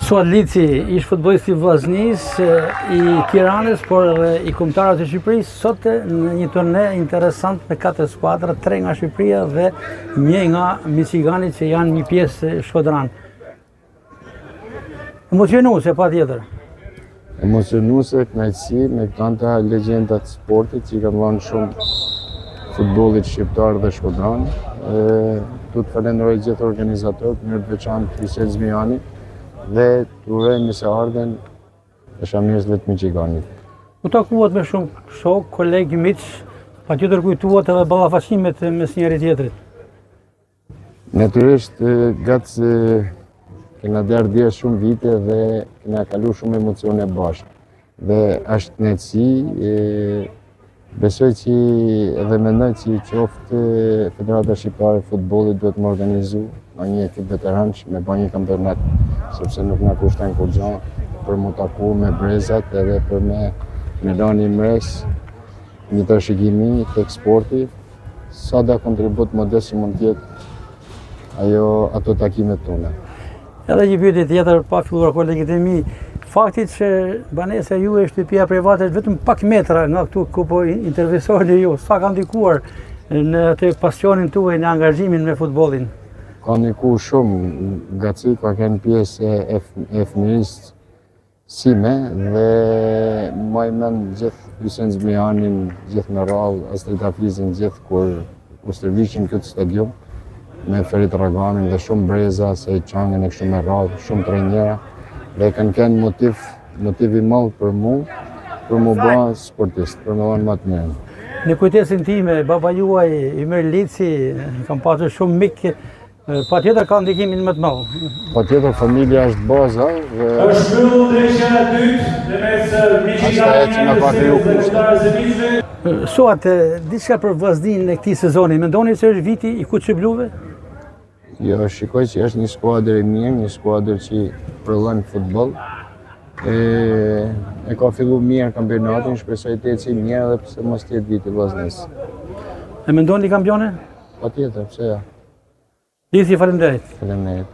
Suat Lici ish futbollisti i Vllaznisë, i Tiranës, por edhe i kombëtarëve të Shqipërisë, sot në një turne interesant me 4 skuadra, 3 nga Shqipëria dhe 1 nga Miçigani që janë një pjesë Shkodran. Emocionuese patjetër. Emocionuese, kënaqësi me këta legjendat të sportit që kanë dhënë shumë futbollit shqiptar dhe Shkodran. Du të falenderoj gjithë organizatorët, në të veçantë Krisel Zmijani, dhe të urojmë se ardhen dashamirësve të Miçiganit. U takuat me shumë shok, kolegë, miq, patjetër kujtuat edhe ballafaqimet mes njëri tjetrit. Natyrisht, gatë se kena derë dje shumë vite dhe kena kalu shumë emocione bashkë. Dhe është kënaqësi, besoj që edhe mendoj që qoftë Federata Shqiptare e Futbollit duhet më organizu në një ekip veteranësh me bërë një kampionat, sepse nuk na kushton kur gjë për mu taku me brezat edhe për me lani mres një trashëgimi tek sporti, sa da kontribut modest që mund tjetë ato takimet tona. Edhe një pyetje tjetër pa filluar kolegët e mi, faktit që banesa ju e shtëpia private është vetëm pak metra nga këtu ku po intervjuoni ju, sa ka ndikuar në atë pasionin tuaj në angazhimin me futbollin? Ka ndikuar shumë, gaci ka qenë pjesë e fëmijës sime dhe maj mend gjithë Hysen Zmijanin, gjithë në rallë, Astrid Hafizin, gjithë kur u stërviqin këtë stadium me Ferit Ragamin dhe shumë breza, se i qangën e kështu me rallë, shumë trajnera dhe kanë qenë motiv i madh për mu bë sportist, për me dhanë më të mirën. Në kujtesën time, baba juaj Ymir Lici, kam pasur shumë mikë, patjetër ka ndikimin më të madh. Patjetër familja është baza dhe është shpëllur ndeshja e dytë në mes Miçiganit. Suat, diçka për vllaznin e këtij sezoni, mendoni se është viti i kuqe bluve? Jo, shikoj që është një skuadër e mirë, një skuadër që prodhon futboll. E ka filluar mirë kampionatin, shpresoj të ecë mirë edhe pse mos të jetë viti i vllaznisë. E mendoni kampione? Patjetër, pse jo. Lici, faleminderit. Faleminderit.